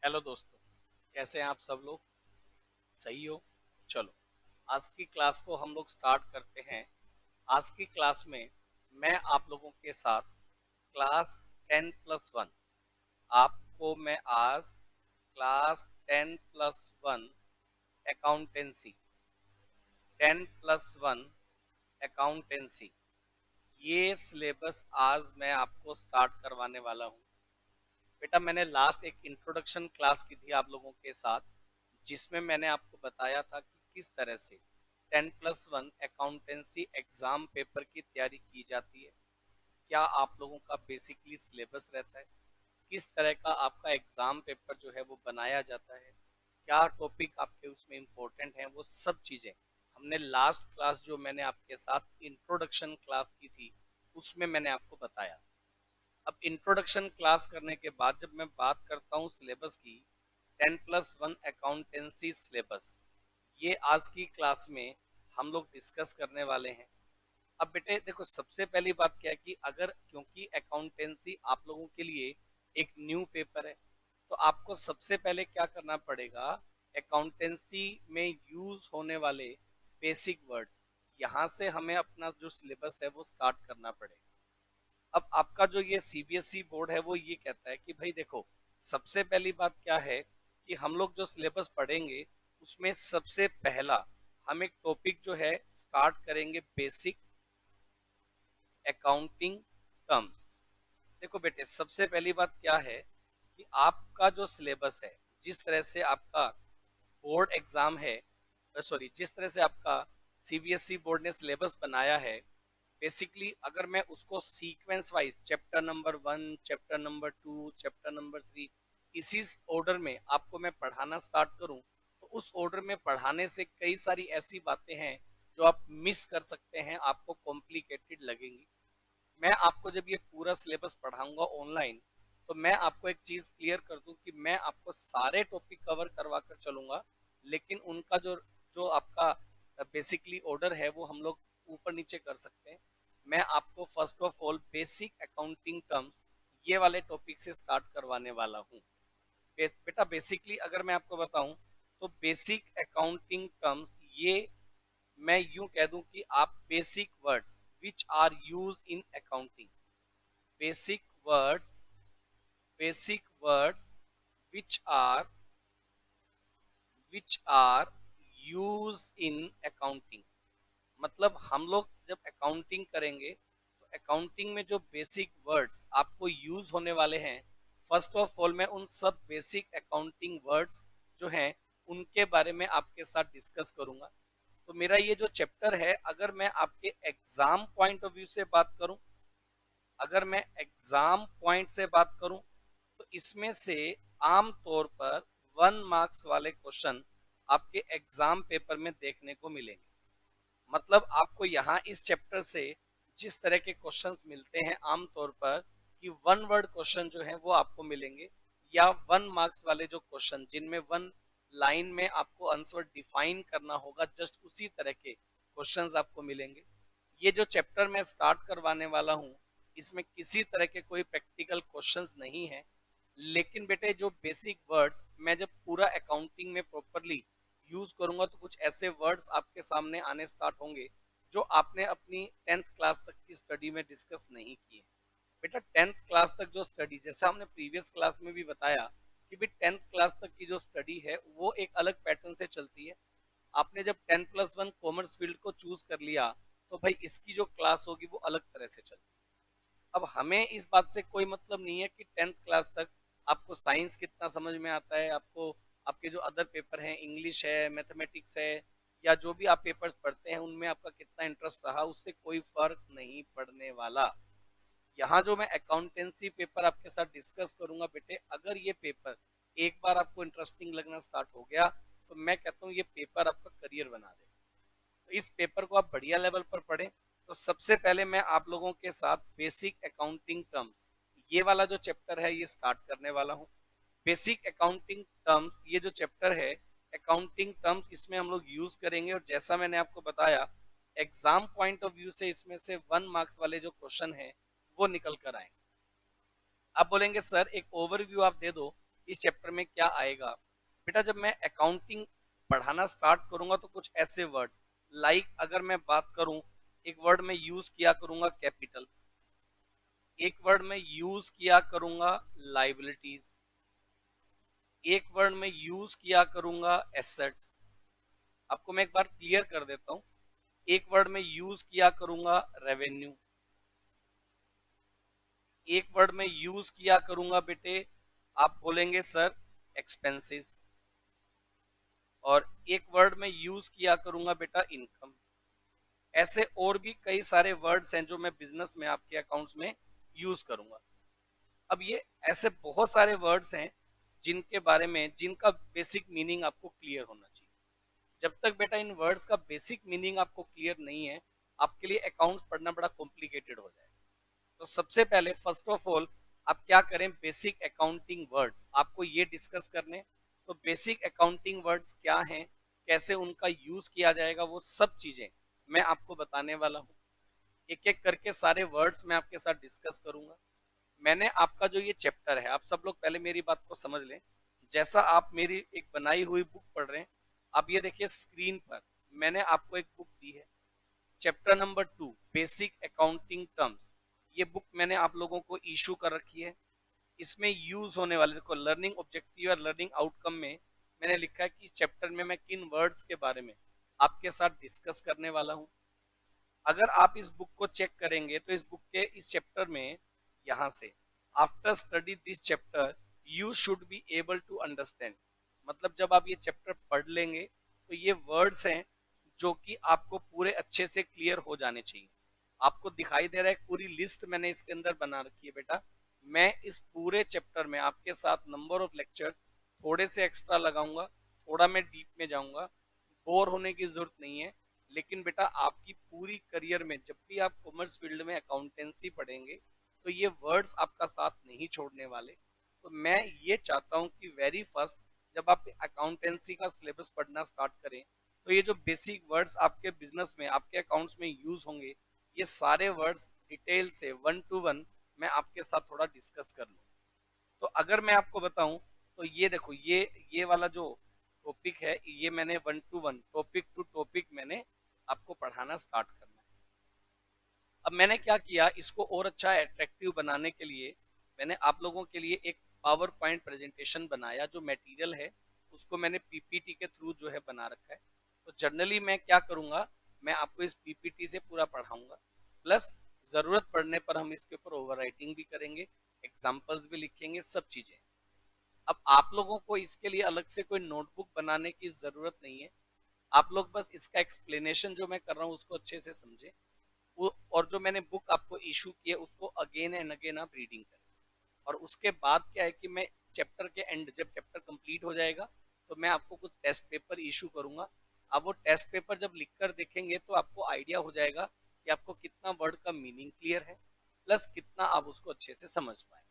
Hello दोस्तों, कैसे हैं आप सब लोग? सही हो? चलो, आज की क्लास को हम लोग स्टार्ट करते हैं। आज की क्लास में मैं आप लोगों के साथ क्लास 10+1 आपको मैं आज क्लास 10+1 अकाउंटेंसी 10+1 अकाउंटेंसी ये सिलेबस आज मैं आपको स्टार्ट करवाने वाला हूँ। बेटा मैंने लास्ट एक इंट्रोडक्शन क्लास की थी आप लोगों के साथ, जिसमें मैंने आपको बताया था कि किस तरह से 10+1 अकाउंटेंसी एग्जाम पेपर की तैयारी की जाती है, क्या आप लोगों का बेसिकली सिलेबस रहता है, किस तरह का आपका एग्जाम पेपर जो है वो बनाया जाता है, क्या टॉपिक आपके उसमें इम्पोर्टेंट हैं, वो सब चीज़ें हमने लास्ट क्लास जो मैंने आपके साथ इंट्रोडक्शन क्लास की थी उसमें मैंने आपको बताया। अब इंट्रोडक्शन क्लास करने के बाद जब मैं बात करता हूँ सिलेबस की, 10+1 अकाउंटेंसी सिलेबस, ये आज की क्लास में हम लोग डिस्कस करने वाले हैं। अब बेटे देखो, सबसे पहली बात क्या है कि अगर क्योंकि अकाउंटेंसी आप लोगों के लिए एक न्यू पेपर है, तो आपको सबसे पहले क्या करना पड़ेगा, अकाउंटेंसी में यूज होने वाले बेसिक वर्ड्स, यहाँ से हमें अपना जो सिलेबस है वो स्टार्ट करना पड़ेगा। अब आपका जो ये सीबीएसई बोर्ड है वो ये कहता है कि भाई देखो, सबसे पहली बात क्या है कि हम लोग जो सिलेबस पढ़ेंगे उसमें सबसे पहला हम एक टॉपिक जो है स्टार्ट करेंगे, बेसिक अकाउंटिंग टर्म्स। देखो बेटे, सबसे पहली बात क्या है कि आपका जो सिलेबस है, जिस तरह से आपका बोर्ड एग्जाम है, सॉरी जिस तरह से आपका सीबीएसई बोर्ड ने सिलेबस बनाया है, बेसिकली अगर मैं उसको sequence wise chapter number 1, chapter number 2, chapter number 3 इसी ऑर्डर में आपको मैं पढ़ाना स्टार्ट करूं, तो उस ऑर्डर में पढ़ाने से कई सारी ऐसी बातें हैं जो आप मिस कर सकते हैं, आपको कॉम्प्लिकेटेड लगेंगी। मैं आपको जब ये पूरा सिलेबस पढ़ाऊंगा ऑनलाइन, तो मैं आपको एक चीज क्लियर कर दूं कि मैं आपको सारे टॉपिक कवर करवा कर चलूंगा, लेकिन उनका जो जो आपका बेसिकली ऑर्डर है वो हम लोग ऊपर नीचे कर सकते हैं। मैं आपको first of all basic accounting terms ये वाले टॉपिक से स्टार्ट करवाने वाला हूँ। बेटा बेसिकली अगर मैं आपको बताऊं, तो बेसिक अकाउंटिंग टर्म्स ये मैं यूं कह दूं कि आप basic words which are use in accounting, basic words basic words which are which are use in accounting. मतलब हम लोग जब अकाउंटिंग करेंगे तो अकाउंटिंग में जो बेसिक वर्ड्स आपको यूज होने वाले हैं, फर्स्ट ऑफ ऑल मैं उन सब बेसिक अकाउंटिंग वर्ड्स जो हैं उनके बारे में आपके साथ डिस्कस करूंगा। तो मेरा ये जो चैप्टर है, अगर मैं आपके एग्जाम पॉइंट ऑफ व्यू से बात करूं, अगर मैं एग्जाम पॉइंट से बात करूं, तो इसमें से आम तौर पर 1 मार्क्स वाले क्वेश्चन आपके एग्जाम पेपर में देखने को मिलेंगे। मतलब आपको यहाँ इस चैप्टर से जिस तरह के क्वेश्चंस मिलते हैं आमतौर पर, कि 1 वर्ड क्वेश्चन जो है वो आपको मिलेंगे, या 1 मार्क्स वाले जो क्वेश्चन जिनमें 1 लाइन में आपको आंसर डिफाइन करना होगा, जस्ट उसी तरह के क्वेश्चंस आपको मिलेंगे। ये जो चैप्टर मैं स्टार्ट करवाने वाला हूँ, इसमें किसी तरह के कोई प्रैक्टिकल क्वेश्चंस नहीं है, लेकिन बेटे जो बेसिक वर्ड्स मैं जब पूरा अकाउंटिंग में प्रॉपरली यूज करूंगा, तो कुछ ऐसे वर्ड्स आपके सामने आने स्टार्ट होंगे जो आपने अपनी 10th क्लास तक की स्टडी में डिस्कस नहीं किए। बेटा 10th क्लास तक जो स्टडी, जैसा हमने प्रीवियस क्लास में भी बताया कि भी 10th क्लास तक की जो स्टडी है वो एक अलग पैटर्न से चलती है। आपने जब 10+1 कॉमर्स फील्ड को चूज कर लिया, तो भाई इसकी जो क्लास होगी वो अलग तरह से चलती है। अब हमें इस बात से कोई मतलब नहीं है कि 10th क्लास तक आपको साइंस कितना समझ में आता है, आपको आपके जो अदर पेपर हैं, इंग्लिश है, मैथमेटिक्स है, या जो भी आप पेपर्स पढ़ते हैं उनमें आपका कितना इंटरेस्ट रहा, उससे कोई फर्क नहीं पड़ने वाला। यहाँ जो मैं अकाउंटेंसी पेपर आपके साथ डिस्कस करूंगा बेटे, अगर ये पेपर एक बार आपको इंटरेस्टिंग लगना स्टार्ट हो गया, तो मैं कहता हूँ ये पेपर आपका करियर बना देगा। तो इस पेपर को आप बढ़िया लेवल पर पढ़ें। तो सबसे पहले मैं आप लोगों के साथ बेसिक अकाउंटिंग टर्म्स ये वाला जो चैप्टर है ये स्टार्ट करने वाला हूँ। बेसिक अकाउंटिंग टर्म्स ये जो चैप्टर है, अकाउंटिंग टर्म्स इसमें हम लोग यूज करेंगे, और जैसा मैंने आपको बताया एग्जाम पॉइंट ऑफ व्यू से इसमें से 1 मार्क्स वाले जो क्वेश्चन है वो निकल कर आएंगे। आप बोलेंगे सर एक ओवरव्यू आप दे दो इस चैप्टर में क्या आएगा बेटा, जब मैं अकाउंटिंग पढ़ाना स्टार्ट करूंगा तो कुछ ऐसे वर्ड्स लाइक अगर मैं बात करूं, एक वर्ड में यूज किया करूंगा कैपिटल, एक वर्ड में यूज किया करूंगा लाइबिलिटीज, एक वर्ड में यूज किया करूंगा एसेट्स। आपको मैं एक बार क्लियर कर देता हूं, एक वर्ड में यूज किया करूंगा रेवेन्यू, एक वर्ड में यूज किया करूंगा बेटे, आप बोलेंगे सर एक्सपेंसेस, और एक वर्ड में यूज किया करूंगा बेटा इनकम। ऐसे और भी कई सारे वर्ड्स हैं जो मैं बिजनेस में आपके अकाउंट्स में यूज करूंगा। अब ये ऐसे बहुत सारे वर्ड्स हैं जिनके बारे में जिनका बेसिक मीनिंग आपको क्लियर होना चाहिए। जब तक बेटा इन वर्ड्स का बेसिक मीनिंग आपको क्लियर नहीं है, आपके लिए अकाउंट्स पढ़ना बड़ा कॉम्प्लिकेटेड हो जाएगा। तो सबसे पहले फर्स्ट ऑफ ऑल आप क्या करें, बेसिक अकाउंटिंग वर्ड्स आपको ये डिस्कस करने। तो बेसिक अकाउंटिंग वर्ड्स क्या हैं, कैसे उनका यूज किया जाएगा, वो सब चीजें मैं आपको बताने वाला हूँ। एक एक करके सारे वर्ड्स मैं आपके साथ डिस्कस करूंगा। मैंने आपका जो ये चैप्टर है, आप सब लोग पहले मेरी बात को समझ लें। जैसा आप मेरी एक बनाई हुई बुक पढ़ रहे हैं, आप ये देखिए स्क्रीन पर मैंने आपको एक बुक दी है, chapter number 2 basic accounting terms. ये बुक मैंने आप लोगों को इशू कर रखी है। इसमें यूज होने वाले, देखो लर्निंग ऑब्जेक्टिव और लर्निंग आउटकम में मैंने लिखा है कि इस चैप्टर में मैं किन वर्ड्स के बारे में आपके साथ डिस्कस करने वाला हूँ। अगर आप इस बुक को चेक करेंगे तो इस बुक के इस चैप्टर में यहाँ से after study this chapter you should be able to understand, मतलब जब आप ये चैप्टर पढ़ लेंगे तो ये वर्ड्स हैं जो कि आपको पूरे अच्छे से क्लियर हो जाने चाहिए। आपको दिखाई दे रहा है पूरी लिस्ट मैंने इसके अंदर बना रखी है बेटा। मैं इस पूरे चैप्टर में आपके साथ नंबर ऑफ लेक्चर्स थोड़े से एक्स्ट्रा लगाऊंगा, थोड़ा मैं डीप में जाऊंगा, बोर होने की जरूरत नहीं है। लेकिन बेटा आपकी पूरी करियर में जब भी आप कॉमर्स फील्ड में अकाउंटेंसी पढ़ेंगे तो ये वर्ड्स आपका साथ नहीं छोड़ने वाले। तो मैं ये चाहता हूँ कि वेरी फर्स्ट जब आप अकाउंटेंसी का सिलेबस पढ़ना स्टार्ट करें तो ये जो बेसिक वर्ड्स आपके बिजनेस में आपके अकाउंट्स में यूज होंगे, ये सारे वर्ड्स डिटेल से 1 to 1 मैं आपके साथ थोड़ा डिस्कस कर लूँ। तो अगर मैं आपको बताऊं तो ये देखो ये वाला जो टॉपिक है, ये मैंने 1 to 1 टॉपिक टू टॉपिक मैंने आपको पढ़ाना स्टार्ट करना है। अब मैंने क्या किया, इसको और अच्छा अट्रैक्टिव बनाने के लिए मैंने आप लोगों के लिए एक पावर पॉइंट प्रेजेंटेशन बनाया। जो मटेरियल है उसको मैंने पीपीटी के थ्रू जो है बना रखा है। तो जनरली मैं क्या करूंगा, मैं आपको इस पीपीटी से पूरा पढ़ाऊंगा, प्लस जरूरत पड़ने पर हम इसके ऊपर ओवर राइटिंग भी करेंगे, एग्जाम्पल्स भी लिखेंगे, सब चीजें। अब आप लोगों को इसके लिए अलग से कोई नोटबुक बनाने की जरूरत नहीं है। आप लोग बस इसका एक्सप्लेनेशन जो मैं कर रहा हूँ उसको अच्छे से समझे, वो और जो मैंने बुक आपको इशू की है उसको अगेन एंड अगेन आप रीडिंग करें। और उसके बाद क्या है कि मैं चैप्टर के एंड जब चैप्टर कंप्लीट हो जाएगा तो मैं आपको कुछ टेस्ट पेपर इशू करूंगा। अब वो टेस्ट पेपर जब लिखकर देखेंगे तो आपको आइडिया हो जाएगा कि आपको कितना वर्ड का मीनिंग क्लियर है, प्लस कितना आप उसको अच्छे से समझ पाए।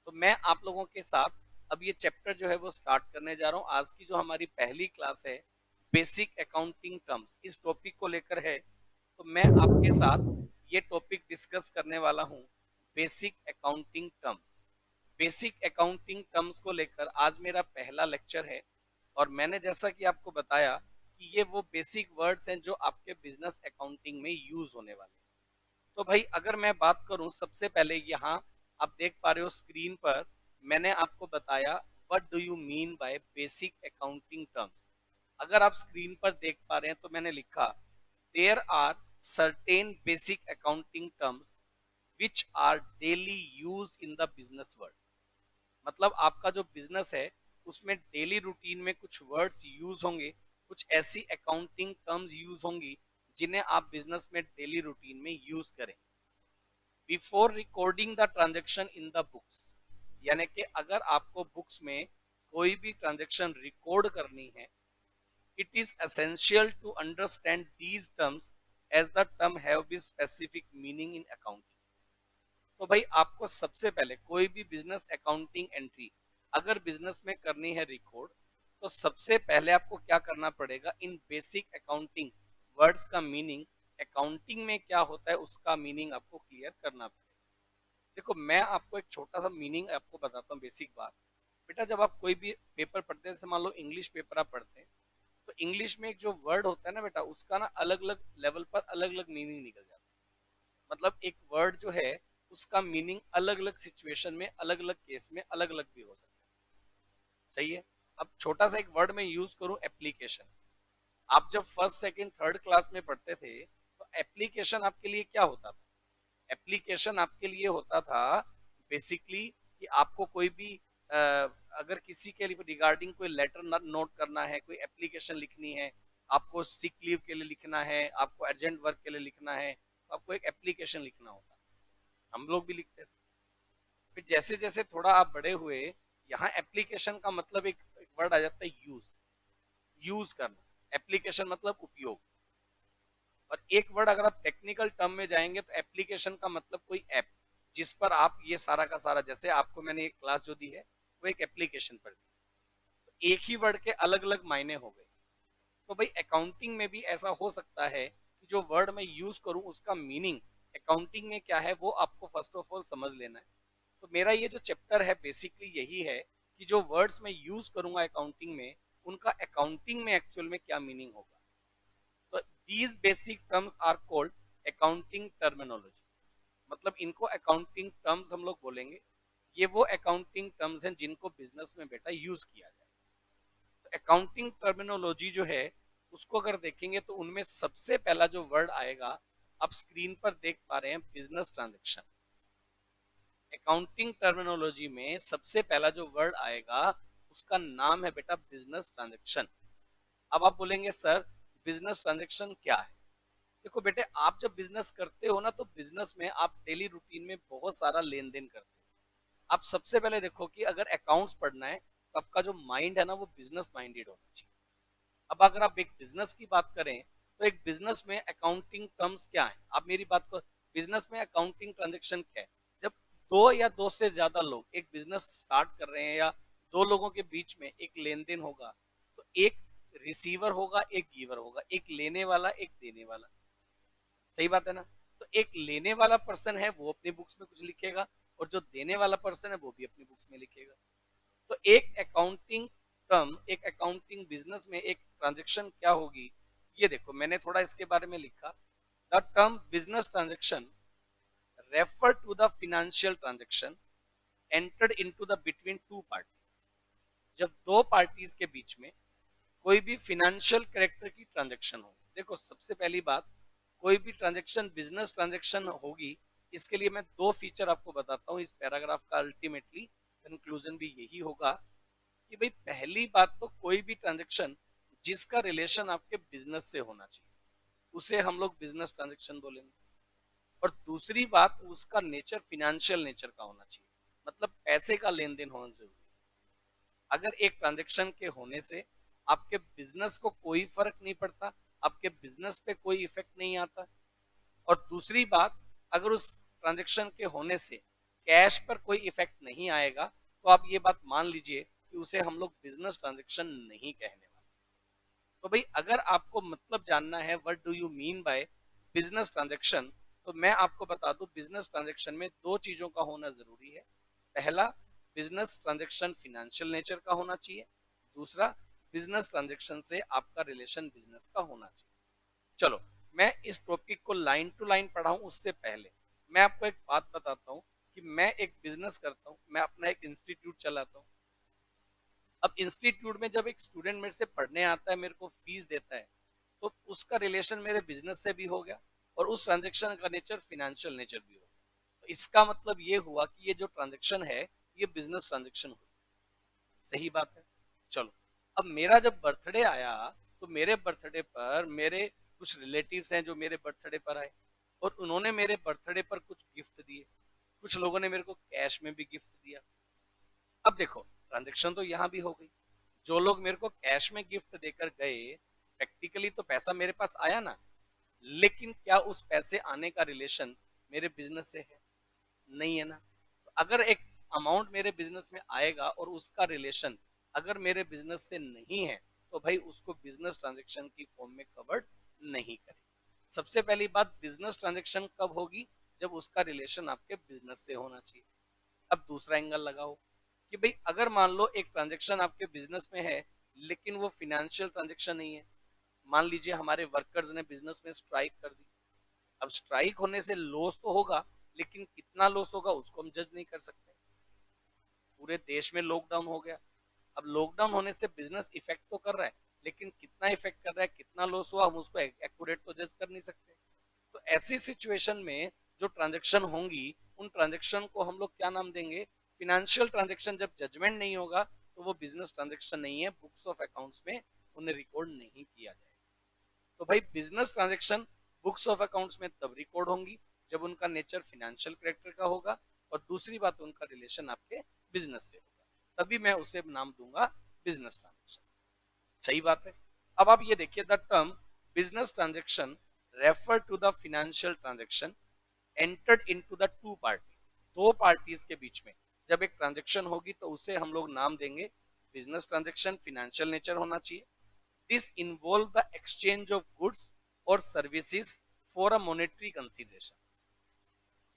तो मैं आप लोगों के साथ अब ये चैप्टर जो है वो स्टार्ट करने जा रहा हूँ। आज की जो हमारी पहली क्लास है बेसिक अकाउंटिंग टर्म्स, इस टॉपिक को लेकर है। तो मैं आपके साथ ये टॉपिक डिस्कस करने वाला हूँ, basic accounting terms. Basic accounting terms को लेकर आज मेरा पहला लेक्चर है। और मैंने जैसा कि आपको बताया कि ये वो बेसिक वर्ड्स हैं जो आपके बिजनेस अकाउंटिंग में यूज होने वाले हैं। तो भाई अगर मैं बात करूं, सबसे पहले यहाँ आप देख पा रहे हो स्क्रीन पर मैंने आपको बताया what do you mean by basic accounting terms. अगर आप स्क्रीन पर देख पा रहे हैं तो मैंने लिखा there are certain basic accounting terms which are daily use in the business world. मतलब आपका जो बिजनेस है उसमें डेली रूटीन में कुछ वर्ड्स यूज होंगे, कुछ ऐसी अकाउंटिंग टर्म्स यूज होंगी जिन्हें आप बिजनेस में डेली रूटीन में यूज करें before recording the transaction in the books. यानी कि अगर आपको बुक्स में कोई भी ट्रांजेक्शन रिकॉर्ड करनी है, it is essential to understand these terms as the term have be specific meaning in accounting. तो भाई आपको सबसे पहले कोई भी बिजनेस अकाउंटिंग एंट्री अगर बिजनेस में करनी है रिकॉर्ड, तो सबसे पहले आपको क्या करना पड़ेगा, इन बेसिक अकाउंटिंग वर्ड्स का मीनिंग, अकाउंटिंग में क्या होता है उसका मीनिंग आपको क्लियर करना पड़ेगा। देखो मैं आपको एक छोटा सा मीनिंग आपको बताता हूँ, बेसिक बात। बेटा जब आप कोई भी पेपर पढ़ते हैं, जैसे मान लो इंग्लिश पेपर आप पढ़ते हैं, तो इंग्लिश में एक जो वर्ड होता है ना बेटा, उसका ना अलग अलग लेवल पर अलग अलग मीनिंग निकल जाता है। मतलब एक वर्ड जो है उसका मीनिंग अलग अलग सिचुएशन में, अलग अलग केस में अलग अलग भी हो सकता है। सही है। अब छोटा सा एक वर्ड में यूज करूं, एप्लीकेशन। आप जब फर्स्ट सेकंड थर्ड क्लास में पढ़ते थे तो एप्लीकेशन आपके लिए क्या होता था? एप्लीकेशन आपके लिए होता था बेसिकली कि आपको कोई भी अगर किसी के रिगार्डिंग कोई लेटर नोट करना है, कोई एप्लीकेशन लिखनी है, आपको सिक लीव के लिए लिखना है, आपको अर्जेंट वर्क के लिए लिखना है, तो आपको एक एप्लीकेशन लिखना होता है। हम लोग भी लिखते थे। फिर जैसे जैसे थोड़ा आप बड़े हुए, यहाँ एप्लीकेशन का मतलब एक वर्ड आ जाता है यूज। यूज करना, एप्लीकेशन मतलब उपयोग। और एक वर्ड अगर आप टेक्निकल टर्म में जाएंगे तो एप्लीकेशन का मतलब कोई ऐप जिस पर आप ये सारा का सारा, जैसे आपको मैंने एक क्लास जो दी है वो एक एप्लीकेशन पर दी, तो एक ही वर्ड के अलग अलग मायने हो गए। तो भाई अकाउंटिंग में भी ऐसा हो सकता है कि जो वर्ड मैं यूज करूं उसका मीनिंग अकाउंटिंग में क्या है वो आपको फर्स्ट ऑफ ऑल समझ लेना है। तो मेरा ये जो चैप्टर है बेसिकली यही है कि जो वर्ड्स मैं यूज करूंगा अकाउंटिंग में, उनका अकाउंटिंग में एक्चुअल में क्या मीनिंग होगा। तो these basic terms are called accounting terminology. मतलब इनको अकाउंटिंग टर्म्स हम लोग बोलेंगे। ये वो अकाउंटिंग टर्म्स हैं जिनको बिजनेस में बेटा यूज किया जाए। तो अकाउंटिंग टर्मिनोलॉजी जो है उसको अगर देखेंगे तो उनमें सबसे पहला जो वर्ड आएगा, आप स्क्रीन पर देख पा रहे हैं, बिजनेस ट्रांजेक्शन। अकाउंटिंग टर्मिनोलॉजी में सबसे पहला जो वर्ड आएगा उसका नाम है बेटा बिजनेस ट्रांजेक्शन। अब आप बोलेंगे सर बिजनेस ट्रांजेक्शन क्या है? देखो बेटे, आप जब बिजनेस करते हो ना तो बिजनेस में आप डेली रूटीन में बहुत सारा लेन देन करते हो। आप सबसे पहले देखो कि अगर अकाउंट्स पढ़ना है तो आपका जो माइंड है ना वो बिजनेस माइंडेड होना चाहिए। अब अगर आप एक बिजनेस की बात करें तो एक बिजनेस में अकाउंटिंग टर्म्स क्या है, आप मेरी बात को, बिजनेस में अकाउंटिंग ट्रांजेक्शन क्या है? जब दो या दो से ज्यादा लोग एक बिजनेस स्टार्ट कर रहे हैं या दो लोगों के बीच में एक लेन देन होगा, तो एक रिसीवर होगा, एक गिवर होगा, एक लेने वाला, एक देने वाला। सही बात है ना? तो एक लेने वाला पर्सन है वो अपनी बुक्स में कुछ लिखेगा, और जो देने वाला पर्सन है वो भी अपनी बुक्स में लिखेगा। तो एक अकाउंटिंग टर्म, एक अकाउंटिंग बिजनेस में एक ट्रांजेक्शन क्या होगी, ये देखो मैंने थोड़ा इसके बारे में लिखा। The term business transaction refer to the financial transaction entered into the between two parties. जब दो पार्टीज के बीच में कोई भी फिनेंशियल कैरेक्टर की ट्रांजेक्शन हो। देखो सबसे पहली बात, कोई भी ट्रांजेक्शन बिजनेस ट्रांजेक्शन होगी, इसके लिए मैं दो फीचर आपको बताता हूँ। इस पैराग्राफ का अल्टीमेटली कंक्लूजन भी यही होगा कि भाई पहली बात तो कोई भी ट्रांजेक्शन जिसका रिलेशन आपके बिजनेस से होना चाहिए उसे हम लोग बिजनेस ट्रांजेक्शन बोलेंगे। और दूसरी बात, उसका नेचर फिनेंशियल नेचर का होना चाहिए, मतलब पैसे का लेन देन होना जरूरी है। अगर एक ट्रांजेक्शन के होने से आपके बिजनेस को कोई फर्क नहीं पड़ता, आपके बिजनेस पे कोई इफेक्ट नहीं आता। और दूसरी बात, अगर उस ट्रांजेक्शन के होने से कैश पर कोई इफेक्ट नहीं आएगा, तो आप ये बात मान लीजिए कि उसे हम लोग बिजनेस ट्रांजेक्शन नहीं कहने वाले। तो भाई अगर आपको मतलब जानना है what do you mean by business transaction, तो मैं आपको बता दूं बिजनेस ट्रांजेक्शन में दो चीजों का होना जरूरी है। पहला, बिजनेस ट्रांजेक्शन फिनेंशियल नेचर का होना चाहिए। दूसरा, बिजनेस ट्रांजेक्शन से आपका रिलेशन बिजनेस का होना चाहिए। चलो, मैं इस टॉपिक को लाइन टू लाइन पढ़ाऊं उससे पहले मैं आपको एक बात बताता हूं कि मैं एक बिजनेस करता हूं, मैं अपना एक इंस्टीट्यूट चलाता हूं। अब इंस्टीट्यूट में जब एक स्टूडेंट मेरे से पढ़ने आता है, मेरे को फीस देता है, तो उसका रिलेशन मेरे बिजनेस से भी हो गया और उस ट्रांजेक्शन का नेचर फिनेंशियल नेचर भी हो गया। तो इसका मतलब ये हुआ कि ये जो ट्रांजेक्शन है ये बिजनेस ट्रांजेक्शन हुई। सही बात है। चलो, अब मेरा जब बर्थडे आया तो मेरे बर्थडे पर मेरे कुछ रिलेटिव्स हैं जो मेरे बर्थडे पर आए और उन्होंने मेरे बर्थडे पर कुछ गिफ्ट दिए। कुछ लोगों ने मेरे को कैश में भी गिफ्ट दिया। अब देखो, ट्रांजेक्शन तो यहाँ भी हो गई। जो लोग मेरे को कैश में गिफ्ट देकर गए, प्रैक्टिकली तो पैसा मेरे पास आया ना, लेकिन क्या उस पैसे आने का रिलेशन मेरे बिजनेस से है? नहीं है ना। तो अगर एक अमाउंट मेरे बिजनेस में आएगा और उसका रिलेशन अगर मेरे बिजनेस से नहीं है, तो भाई उसको बिजनेस ट्रांजेक्शन की फॉर्म में कवर्ड नहीं करें। सबसे पहली बात, बिजनेस ट्रांजेक्शन कब होगी? जब उसका रिलेशन आपके बिजनेस से होना चाहिए। अब दूसरा एंगल लगाओ, कि भाई अगर मान लो एक ट्रांजेक्शन आपके बिजनेस में है लेकिन वो फिनेंशियल ट्रांजेक्शन नहीं है। मान लीजिए हमारे वर्कर्स ने बिजनेस में स्ट्राइक कर दी। अब स्ट्राइक होने से लॉस तो होगा, लेकिन कितना लॉस होगा उसको हम जज नहीं कर सकते। पूरे देश में लॉकडाउन हो गया। अब लॉकडाउन होने से बिजनेस इफेक्ट तो कर रहा है, लेकिन कितना इफेक्ट कर रहा है, कितना लॉस हुआ, हम उसको एक्यूरेट तो जज कर नहीं सकते। तो ऐसी सिचुएशन में जो ट्रांजेक्शन होंगी उन ट्रांजेक्शन को हम लोग क्या नाम देंगे? Financial transaction. जब जजमेंट नहीं होगा तो वो बिजनेस ट्रांजेक्शन नहीं है, बुक्स ऑफ अकाउंट्स में उन्हें रिकॉर्ड नहीं किया जाएगा। तो भाई business transaction books of accounts में तब रिकॉर्ड होंगी जब उनका नेचर फिनेंशियल कैरेक्टर का होगा, और दूसरी बात उनका रिलेशन आपके बिजनेस से होगा, तभी मैं उसे नाम दूंगा बिजनेस ट्रांजेक्शन। सही बात है। अब आप ये देखिए, the term business transaction refer to the financial transaction entered into the two parties. दो पार्टीज के बीच में जब एक ट्रांजेक्शन होगी तो उसे हम लोग नाम देंगे बिजनेस ट्रांजेक्शन, फिनेंशियल नेचर होना चाहिए। This involve the exchange of goods और services for a monetary consideration.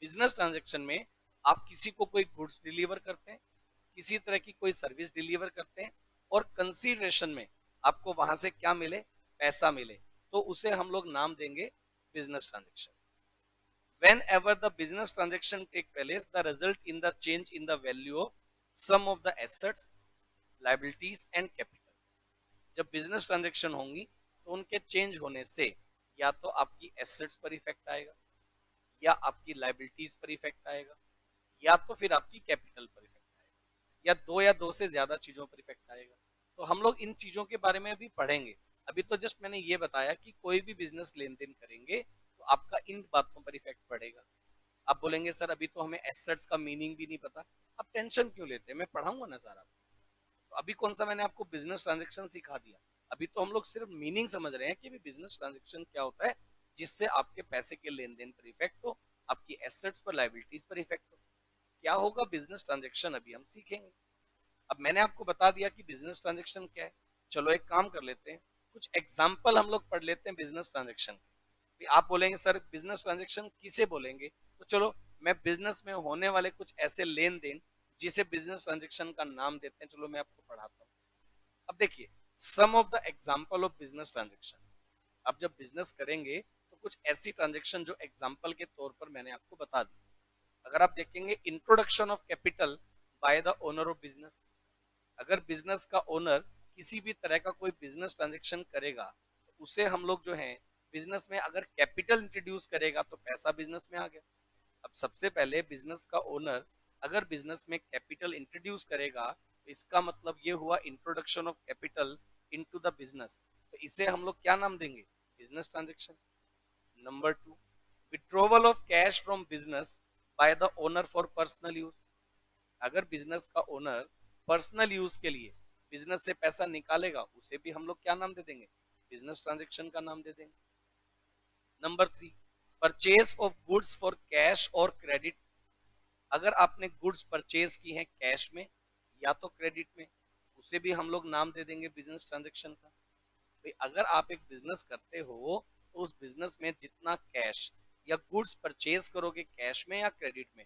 Business transaction में आप किसी को कोई गुड्स डिलीवर करते हैं, किसी तरह की कोई सर्विस डिलीवर करते हैं, और कंसीडरेशन में आपको वहां से क्या मिले? पैसा मिले, तो उसे हम लोग नाम देंगे business transaction. Whenever the business transaction take place, the result in the change in the value of some of the assets, liabilities and capital। जब बिजनेस ट्रांजेक्शन होंगी तो उनके चेंज होने से या तो आपकी एसेट्स पर इफेक्ट आएगा, या आपकी लाइबिलिटीज पर इफेक्ट आएगा, या तो फिर आपकी कैपिटल पर इफेक्ट आएगा, या दो से ज्यादा चीजों पर इफेक्ट आएगा। तो हम लोग इन चीजों के बारे में अभी पढ़ेंगे। अभी तो जस्ट मैंने ये बताया कि कोई भी बिजनेस लेन देन करेंगे तो आपका इन बातों पर इफेक्ट पड़ेगा। आप बोलेंगे सर अभी तो हमें एसेट्स का मीनिंग भी नहीं पता। आप टेंशन क्यों लेते हैं, मैं पढ़ाऊंगा ना सारा। तो अभी कौन सा मैंने आपको बिजनेस ट्रांजेक्शन सिखा दिया? अभी तो हम लोग सिर्फ मीनिंग समझ रहे हैं कि बिजनेस ट्रांजेक्शन क्या होता है, जिससे आपके पैसे के लेन देन पर इफेक्ट हो, आपकी एसेट्स पर, लाइबिलिटीज पर इफेक्ट हो। क्या होगा बिजनेस ट्रांजेक्शन अभी हम सीखेंगे। अब मैंने आपको बता दिया कि बिजनेस ट्रांजेक्शन क्या है। चलो एक काम कर लेते हैं, कुछ एग्जाम्पल हम लोग पढ़ लेते हैं बिजनेस ट्रांजेक्शन के। आप बोलेंगे सर बिजनेस ट्रांजेक्शन किसे बोलेंगे, तो चलो मैं बिजनेस में होने वाले कुछ ऐसे लेन देन जिसे बिजनेस ट्रांजेक्शन का नाम देते हैं, चलो मैं आपको पढ़ाता हूँ। अब देखिए, some of the example of business transaction. अब जब बिजनेस करेंगे तो कुछ ऐसी ट्रांजेक्शन जो एग्जाम्पल के तौर पर मैंने आपको बता दी। अगर आप देखेंगे, introduction of capital by the owner of business. अगर बिजनेस का ओनर किसी भी तरह का कोई बिजनेस ट्रांजेक्शन करेगा तो उसे हम लोग जो है बिजनेस में अगर कैपिटल इंट्रोड्यूस करेगा तो पैसा बिजनेस में आ गया। अब सबसे पहले बिजनेस का ओनर अगर बिजनेस में कैपिटल इंट्रोड्यूस करेगा तो इसका मतलब ये हुआ introduction of capital into the business. तो इसे हम लोग क्या नाम देंगे? Business transaction. Number two, withdrawal of cash from business by the owner for personal use. अगर बिजनेस का ओनर पर्सनल यूज के लिए बिजनेस से पैसा निकालेगा उसे भी हम लोग क्या नाम दे देंगे? बिजनेस ट्रांजेक्शन का नाम दे देंगे। Number three, purchase of goods for cash और क्रेडिट। अगर आपने गुड्स परचेज की हैं कैश में या तो क्रेडिट में, उसे भी हम लोग नाम दे देंगे बिजनेस ट्रांजेक्शन का। भाई अगर आप एक बिजनेस करते हो तो उस बिजनेस में जितना कैश या गुड्स परचेज करोगे कैश में या क्रेडिट में,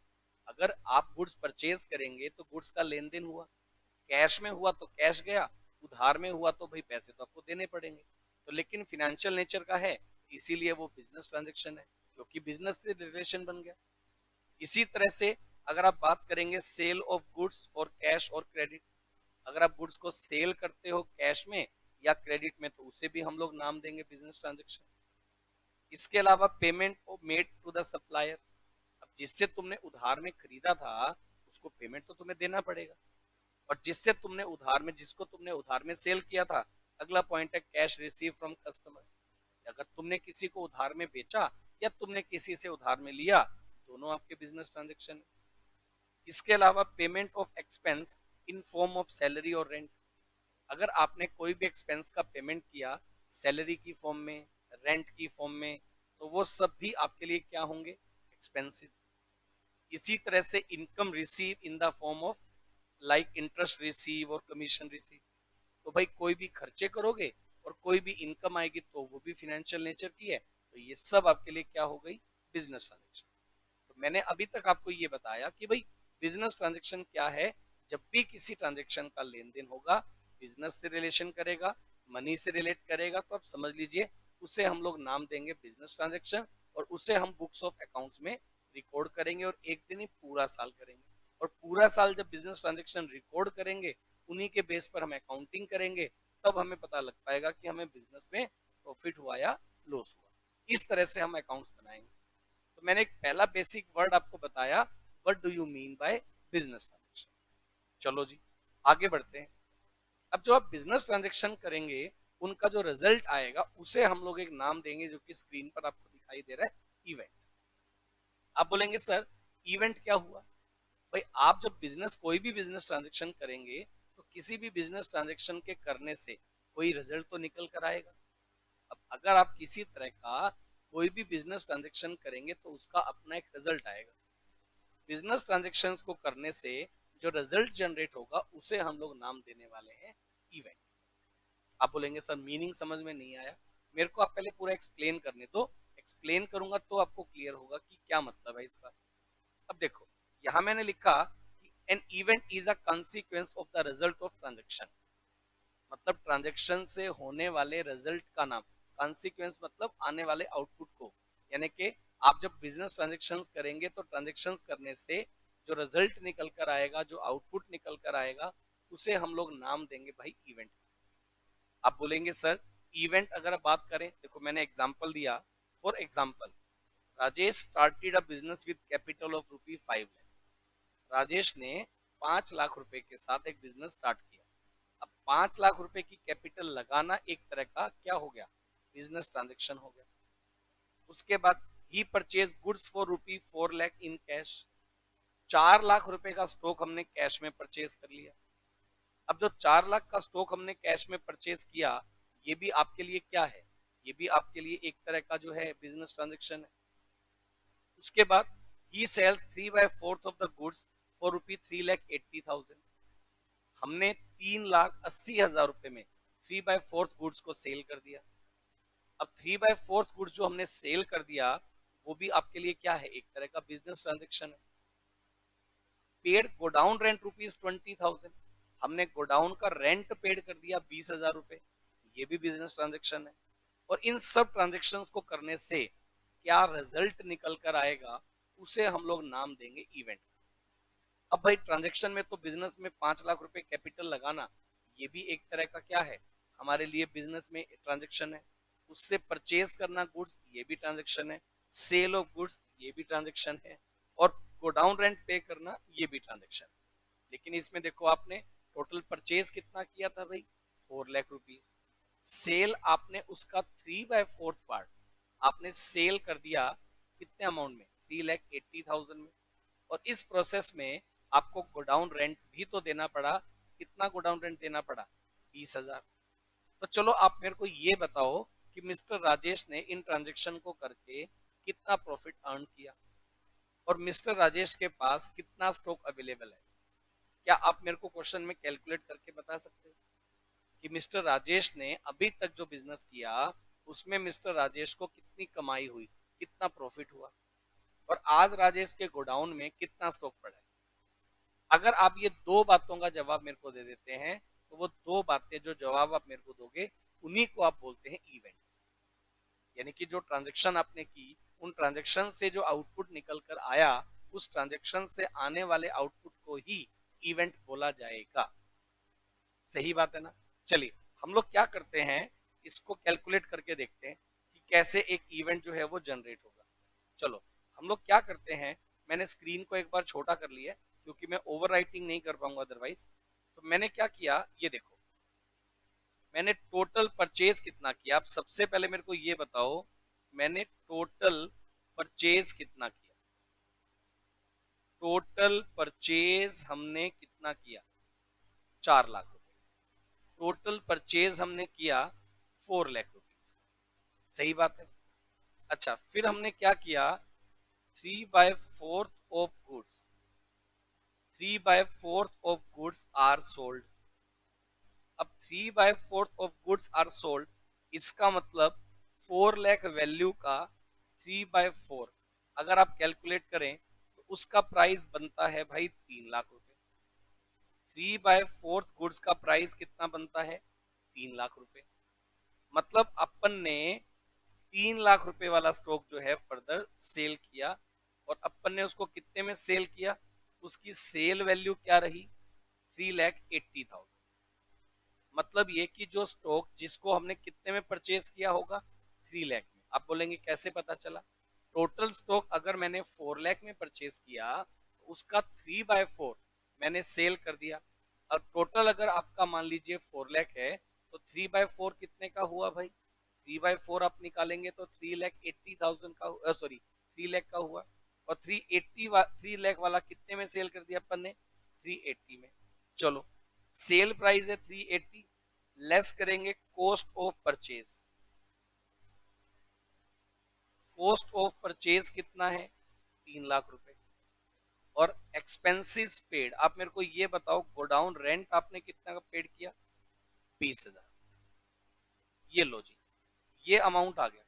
अगर आप गुड्स परचेज करेंगे तो गुड्स का लेन देन हुआ, कैश में हुआ तो कैश गया, उधार में हुआ तो भाई पैसे तो आपको देने पड़ेंगे। तो लेकिन फिनेंशियल नेचर का है, इसीलिए वो बिजनेस ट्रांजेक्शन है, क्योंकि बिजनेस से रिलेशन बन गया। इसी तरह से अगर आप बात करेंगे sale of goods for cash और क्रेडिट, अगर आप गुड्स को सेल करते हो कैश में या क्रेडिट में तो उसे भी हम लोग नाम देंगे बिजनेस ट्रांजेक्शन। इसके अलावा payment made to the supplier. अब जिससे तुमने उधार में खरीदा था उसको पेमेंट तो तुम्हें देना पड़ेगा, और जिससे तुमने उधार में, जिसको तुमने उधार में सेल किया था, अगला पॉइंट है कैश रिसीव फ्रॉम कस्टमर। अगर तुमने किसी को उधार में बेचा या तुमने किसी से उधार में लिया, दोनों आपके बिजनेस ट्रांजेक्शन है। इसके अलावा payment of expense in form of salary और रेंट। अगर आपने कोई भी एक्सपेंस का पेमेंट किया सैलरी की फॉर्म में, रेंट की फॉर्म में, तो वो सब भी आपके लिए क्या होंगे? एक्सपेंसेस। इसी तरह से income receive in the form of like interest receive और कमीशन रिसीव। तो भाई कोई भी खर्चे करोगे और कोई भी इनकम आएगी तो वो भी फिनेंशियल नेचर की है, तो ये सब आपके लिए क्या हो गई? Business transaction. तो मैंने अभी तक आपको ये बताया कि भाई बिजनेस ट्रांजेक्शन क्या है, जब भी किसी ट्रांजेक्शन का लेन देन होगा, बिजनेस से रिलेशन करेगा, मनी से रिलेट करेगा, तो आप समझ लीजिए उसे हम लोग नाम देंगे बिजनेस ट्रांजेक्शन, और उसे हम बुक्स ऑफ अकाउंट्स में रिकॉर्ड करेंगे, और एक दिन ही पूरा साल करेंगे। और पूरा साल जब बिजनेस ट्रांजेक्शन रिकॉर्ड करेंगे, उन्हीं के बेस पर हम अकाउंटिंग करेंगे, तब हमें पता लग पाएगा कि हमें बिजनेस में प्रॉफिट हुआ या लॉस हुआ। इस तरह से हम अकाउंट्स बनाएंगे। तो मैंने एक पहला बेसिक वर्ड आपको बताया, what do you mean by business transaction. चलो जी आगे बढ़ते हैं। अब जो आप बिजनेस ट्रांजेक्शन करेंगे, उनका जो रिजल्ट आएगा उसे हम लोग एक नाम देंगे, जो कि स्क्रीन पर आपको दिखाई दे रहा है, इवेंट। आप बोलेंगे सर इवेंट क्या हुआ? भाई आप जब बिजनेस कोई भी बिजनेस ट्रांजेक्शन करेंगे, तो किसी भी बिजनेस ट्रांजेक्शन के करने से कोई रिजल्ट तो निकल कर आएगा। अब अगर आप किसी तरह का कोई भी बिजनेस ट्रांजेक्शन करेंगे, तो उसका अपना एक रिजल्ट आएगा। बिजनेस ट्रांजेक्शन्स को करने से जो रिजल्ट जनरेट होगा, उसे हम लोग नाम देने वाले हैं इवेंट। आप बोलेंगे सर मीनिंग समझ में नहीं आया, मेरे को आप पहले पूरा एक्सप्लेन करने दो। एक्सप्लेन करूंगा तो आपको क्लियर होगा कि क्या मतलब है इसका। अब देखो, यहां मैंने लिखा कि an event is a consequence of the result of transaction. मतलब ट्रांजेक्शन से होने वाले रिजल्ट का नाम, कॉन्सिक्वेंस मतलब आने वाले आउटपुट को। यानी कि आप जब बिजनेस ट्रांजेक्शन करेंगे, तो ट्रांजेक्शन करने से जो रिजल्ट निकल कर आएगा, जो आउटपुट निकल कर आएगा, उसे हम लोग नाम देंगे भाई इवेंट। आप बोलेंगे सर इवेंट अगर बात करें, देखो मैंने एग्जांपल दिया। For example, Rajesh started a business with capital of ₹5 lakh. Rajesh ने 5 लाख रुपए के साथ एक बिजनेस स्टार्ट किया। अब 5 लाख रुपए की कैपिटल लगाना एक तरह का क्या हो गया, बिजनेस ट्रांजेक्शन हो गया। उसके बाद ही purchase goods for ₹4 lakh in cash. 4 lakh रुपए का स्टॉक हमने कैश में परचेज कर लिया। अब जो 4 लाख का स्टॉक हमने कैश में परचेज किया, ये भी आपके लिए क्या है, ये भी आपके लिए एक तरह का जो है बिजनेस ट्रांजेक्शन है। उसके बाद ही sales 3/4 of the goods for ₹3,80,000। हमने 3,80,000 रुपए में 3/4 गुड्स को सेल कर दिया। अब 3/4 गुड्स जो हमने सेल कर दिया, वो भी आपके लिए क्या है, एक तरह का बिजनेस ट्रांजेक्शन है। Paid godown rent ₹20,000। हमने गोडाउन का रेंट पेड कर दिया 20,000 रुपए, ये भी बिजनेस ट्रांजेक्शन है। और इन सब ट्रांजेक्शन्स को करने से क्या रिजल्ट निकल कर आएगा, उसे हम लोग नाम देंगे इवेंट। अब भाई ट्रांजेक्शन में तो बिजनेस में 5 लाख रुपए कैपिटल लगाना, ये भी एक तरह का क्या है, हमारे लिए बिजनेस में ट्रांजेक्शन है। उससे परचेज करना गुड्स, ये भी ट्रांजेक्शन है। सेल ऑफ गुड्स, ये भी ट्रांजेक्शन है। और गोडाउन रेंट पे करना, ये भी ट्रांजेक्शन है। लेकिन इसमें देखो आपने टोटल परचेज कितना किया था भाई, 4 लाख रुपीज। सेल आपने उसका 3/4 पार्ट आपने सेल कर दिया, कितने अमाउंट में, 3,80,000 में। और इस प्रोसेस में आपको गोडाउन रेंट भी तो देना पड़ा। कितना गोडाउन रेंट देना पड़ा, 20,000। तो चलो आप मेरे को ये बताओ कि मिस्टर राजेश ने इन ट्रांजेक्शन को करके कितना प्रॉफिट अर्न किया, और मिस्टर राजेश के पास कितना स्टॉक अवेलेबल है। क्या आप मेरे को क्वेश्चन में कैलकुलेट करके बता सकते हो कि मिस्टर राजेश ने अभी तक जो बिजनेस किया, उसमें मिस्टर राजेश को कितनी कमाई हुई, कितना प्रॉफिट हुआ, और आज राजेश के गोडाउन में कितना स्टॉक पड़ा है। अगर आप ये दो बातों का जवाब मेरे को दे देते हैं, तो वो दो बातें जो जवाब आप मेरे को दोगे, उन्हीं को आप बोलते हैं इवेंट। यानी कि जो ट्रांजेक्शन आपने की, उन ट्रांजेक्शन से जो आउटपुट निकल कर आया, उस ट्रांजेक्शन से आने वाले आउटपुट को ही इवेंट बोला जाएगा। सही बात है ना। चलिए हम लोग क्या करते हैं, इसको कैलकुलेट करके देखते हैं कि कैसे एक इवेंट जो है वो जनरेट होगा। चलो हम लोग क्या करते हैं, मैंने स्क्रीन को एक बार छोटा कर लिया क्योंकि मैं ओवर राइटिंग नहीं कर पाऊंगा अदरवाइज। तो मैंने क्या किया, ये देखो मैंने टोटल परचेज कितना किया। आप सबसे पहले मेरे को ये बताओ, मैंने टोटल परचेज कितना किया। टोटल परचेज हमने कितना किया, 4 लाख रुपए। टोटल परचेज हमने किया 4 लाख रुपीज। सही बात है। अच्छा फिर हमने क्या किया, 3/4 of goods, 3/4 of goods are sold. अब 3/4 ऑफ गुड्स आर सोल्ड, इसका मतलब 4 लाख वैल्यू का 3/4 अगर आप कैलकुलेट करें, तो उसका प्राइस बनता है भाई 3 लाख रुपए। 3/4 गुड्स का प्राइस कितना बनता है? 3 लाख रुपए। मतलब अपन ने 3 लाख रुपए वाला स्टॉक जो है फर्दर सेल किया, और अपन ने उसको कितने में सेल किया? उसकी सेल वैल्यू क्या रही? 3,80,000। मतलब ये कि जो स्टॉक जिसको हमने कितने में परचेज किया होगा? 3 लाख में। आप बोलेंगे कैसे पता चला? टोटल स्टॉक अगर मैंने 4 लाख में परचेज किया तो उसका 3/4 मैंने सेल कर दिया। अब टोटल अगर आपका मान लीजिए 4 लाख है, तो 3/4 कितने का हुआ भाई? 3/4 आप निकालेंगे तो 3,80,000 का, सॉरी 3 लाख का हुआ। और 3 लाख वाला कितने में सेल कर दिया अपन ने? 380 में। चलो, सेल प्राइस है 380, लेस करेंगे cost of purchase. Cost of purchase कितना है? 3 लाख रुपए। और एक्सपेंसिस पेड, आप मेरे को ये बताओ, गोडाउन रेंट आपने कितना का पेड किया? 20,000। ये लो जी, ये अमाउंट आ गया।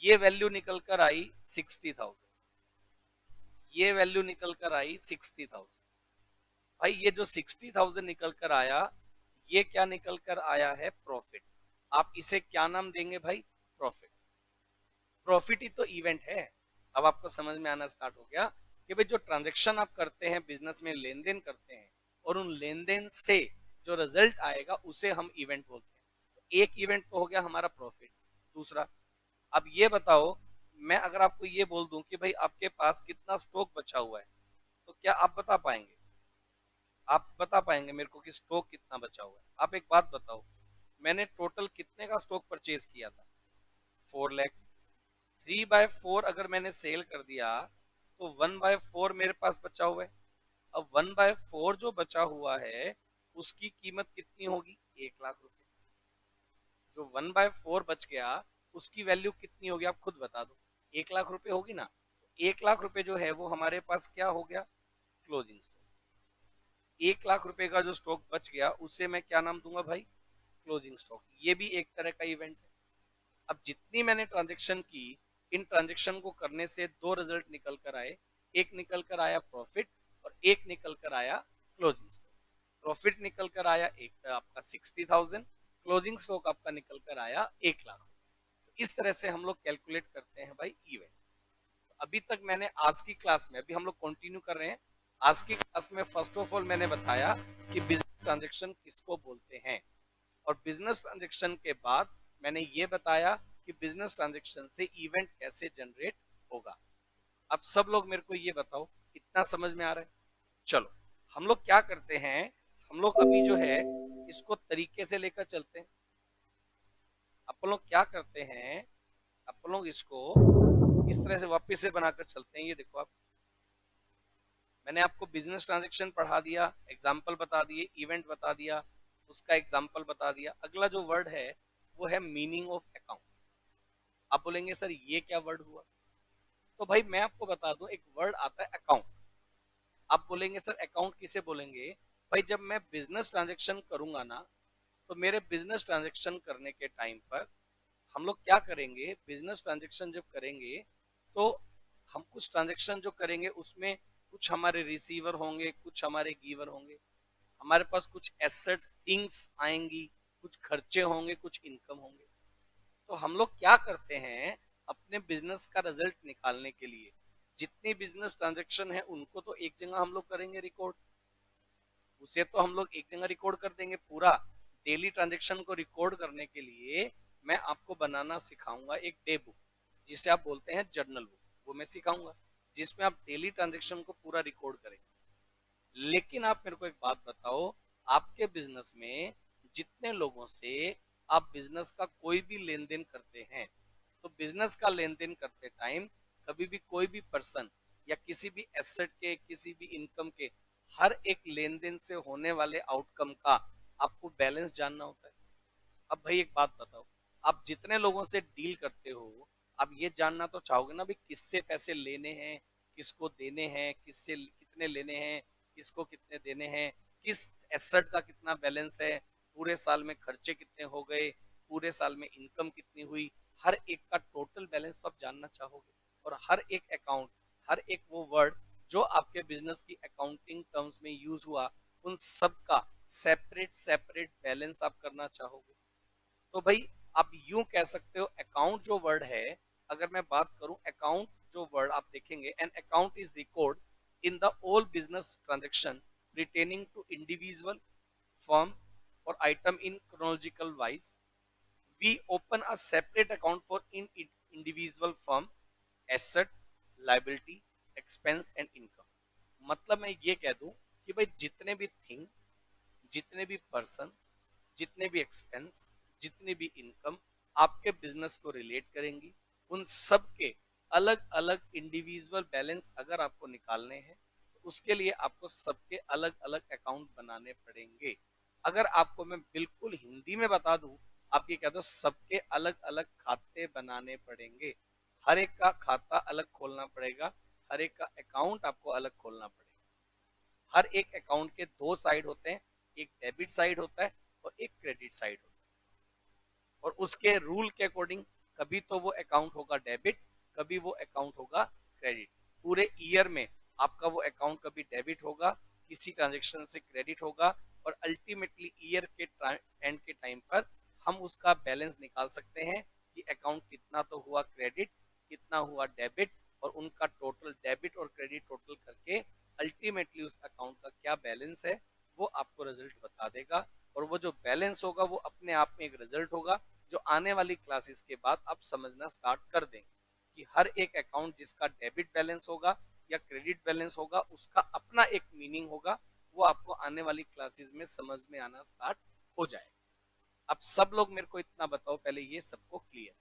ये वैल्यू निकल कर आई 60,000। ये वैल्यू निकल कर आई 60,000। भाई ये जो 60,000 निकल कर आया, ये क्या निकल कर आया है? प्रॉफिट। आप इसे क्या नाम देंगे भाई? प्रॉफिट। प्रॉफिट ही तो इवेंट है। अब आपको समझ में आना स्टार्ट हो गया कि भाई जो ट्रांजेक्शन आप करते हैं बिजनेस में, लेन देन करते हैं, और उन लेन देन से जो रिजल्ट आएगा उसे हम इवेंट बोलते हैं। तो एक इवेंट तो हो गया हमारा प्रॉफिट। दूसरा, अब ये बताओ, मैं अगर आपको ये बोल दूं कि भाई आपके पास कितना स्टॉक बचा हुआ है, तो क्या आप बता पाएंगे? आप बता पाएंगे मेरे को कि स्टॉक कितना बचा हुआ है? आप एक बात बताओ, मैंने टोटल कितने का स्टॉक परचेज किया था? 4 लाख। 3/4 अगर मैंने सेल कर दिया तो 1/4 मेरे पास बचा हुआ है। अब 1/4 जो बचा हुआ है उसकी कीमत कितनी होगी? 1 लाख रुपए। जो 1/4 बच गया उसकी वैल्यू कितनी होगी? आप खुद बता दो। 1 लाख रुपए होगी ना? 1 लाख रुपए जो है वो हमारे पास क्या हो गया? Closing stock. 1 लाख रुपए का जो स्टॉक बच गया उसे मैं क्या नाम दूंगा भाई? Closing stock. ये भी एक तरह का इवेंट है। अब जितनी मैंने ट्रांजेक्शन की, इन ट्रांजेक्शन को करने से दो रिजल्ट निकल कर आए। एक निकल कर आया प्रॉफिट, और एक निकल कर आया क्लोजिंग स्टॉक। प्रॉफिट निकल कर आया एक आपका 60,000, क्लोजिंग स्टॉक आपका निकल कर आया 1 लाख। तो इस तरह से हम लोग कैलकुलेट करते हैं भाई इवेंट। अभी तक मैंने आज की क्लास में, अभी हम लोग कंटिन्यू कर रहे हैं। आज की क्लास में फर्स्ट ऑफ ऑल मैंने बताया कि बिजनेस ट्रांजेक्शन किसको बोलते हैं, और बिजनेस ट्रांजेक्शन के बाद मैंने ये बताया कि बिजनेस ट्रांजेक्शन से इवेंट कैसे जनरेट होगा। अब सब लोग मेरे को ये बताओ, इतना समझ में आ रहा है? चलो, हम लोग क्या करते हैं, हम लोग अभी जो है इसको तरीके से लेकर चलते हैं। अपन लोग क्या करते हैं, अपन लोग इसको इस तरह से वापस से बनाकर चलते हैं। ये देखो आप, मैंने आपको बिजनेस ट्रांजेक्शन पढ़ा दिया, एग्जाम्पल बता दिए, इवेंट बता दिया, उसका एग्जाम्पल बता दिया। अगला जो वर्ड है वो है मीनिंग ऑफ अकाउंट। आप बोलेंगे सर ये क्या वर्ड हुआ? तो भाई मैं आपको बता दूं, एक वर्ड आता है अकाउंट। आप बोलेंगे सर अकाउंट किसे बोलेंगे? भाई जब मैं बिजनेस ट्रांजेक्शन करूंगा ना, तो मेरे बिजनेस ट्रांजेक्शन करने के टाइम पर हम लोग क्या करेंगे? बिजनेस ट्रांजेक्शन जब करेंगे तो हम कुछ ट्रांजेक्शन जो करेंगे उसमें कुछ हमारे रिसीवर होंगे, कुछ हमारे गिवर होंगे, हमारे पास कुछ एसेट्स थिंग्स आएंगी, कुछ खर्चे होंगे, कुछ इनकम होंगे। तो हम लोग क्या करते हैं, अपने बिजनेस का रिजल्ट निकालने के लिए जितनी बिजनेस ट्रांजेक्शन है उनको तो एक जगह हम लोग करेंगे रिकॉर्ड। उसे तो हम लोग एक जगह रिकॉर्ड कर देंगे। पूरा डेली ट्रांजेक्शन को रिकॉर्ड करने के लिए मैं आपको बनाना सिखाऊंगा एक डे बुक, जिसे आप बोलते हैं जर्नल बुक। वो मैं सिखाऊंगा जिसमें आप डेली ट्रांजेक्शन को पूरा रिकॉर्ड करेंगे। लेकिन आप मेरे को एक बात बताओ, आपके बिजनेस में जितने लोगों से आप बिजनेस का कोई भी लेन देन करते हैं, तो बिजनेस का लेन देन करते टाइम कभी भी कोई भी पर्सन या किसी भी एसेट के, किसी भी इनकम के, हर एक लेन देन से होने वाले आउटकम का आपको बैलेंस जानना होता है। अब भाई एक बात बताओ, आप जितने लोगों से डील करते हो, आप ये जानना तो चाहोगे ना भाई किससे पैसे लेने हैं, किसको देने हैं, किससे कितने लेने हैं, किसको कितने देने हैं, किस एसेट का कितना बैलेंस है, पूरे साल में खर्चे कितने हो गए, पूरे साल में इनकम कितनी हुई। हर एक का टोटल बैलेंस तो आप जानना चाहोगे। और हर एक अकाउंट, हर एक वो वर्ड जो आपके बिजनेस की अकाउंटिंग टर्म्स में यूज हुआ, उन सब का सेपरेट सेपरेट बैलेंस आप करना चाहोगे। तो भाई आप यूं कह सकते हो अकाउंट जो वर्ड है, अगर मैं बात करूं अकाउंट जो वर्ड आप देखेंगे, an account is record in the all business transaction retaining to individual firm or item in chronological wise. We open a separate account for individual firm, asset, liability, expense and income. मतलब मैं ये कह दूं कि भाई जितने भी thing, जितने भी पर्सन, जितने भी एक्सपेंस, जितने भी इनकम आपके बिजनेस को रिलेट करेंगी, उन सब के अलग अलग इंडिविजुअल बैलेंस अगर आपको निकालने हैं तो उसके लिए आपको सबके अलग अलग अकाउंट बनाने पड़ेंगे। अगर आपको मैं बिल्कुल हिंदी में बता दूं, आप ये कह दो सबके अलग अलग खाते बनाने पड़ेंगे, हर एक का खाता अलग खोलना पड़ेगा, हर एक का अकाउंट आपको अलग खोलना पड़ेगा। हर एक अकाउंट के दो साइड होते हैं, एक डेबिट साइड होता है और एक क्रेडिट साइड होता है, और उसके रूल के अकॉर्डिंग कभी तो वो अकाउंट होगा डेबिट, कभी वो अकाउंट होगा क्रेडिट। पूरे ईयर में आपका वो अकाउंट कभी डेबिट होगा, किसी ट्रांजेक्शन से क्रेडिट होगा, और अल्टीमेटली ईयर के एंड के टाइम पर हम उसका बैलेंस निकाल सकते हैं कि अकाउंट कितना तो हुआ क्रेडिट, कितना हुआ डेबिट, और उनका टोटल डेबिट और क्रेडिट टोटल करके अल्टीमेटली उस अकाउंट का क्या बैलेंस है वो आपको रिजल्ट बता देगा। और वो जो बैलेंस होगा वो अपने आप में एक रिजल्ट होगा जो आने वाली क्लासेस के बाद आप समझना स्टार्ट कर देंगे कि हर एक अकाउंट जिसका डेबिट बैलेंस होगा या क्रेडिट बैलेंस होगा उसका अपना एक मीनिंग होगा, वो आपको आने वाली क्लासेस में समझ में आना स्टार्ट हो जाएगा। अब सब लोग मेरे को इतना बताओ पहले, ये सबको क्लियर?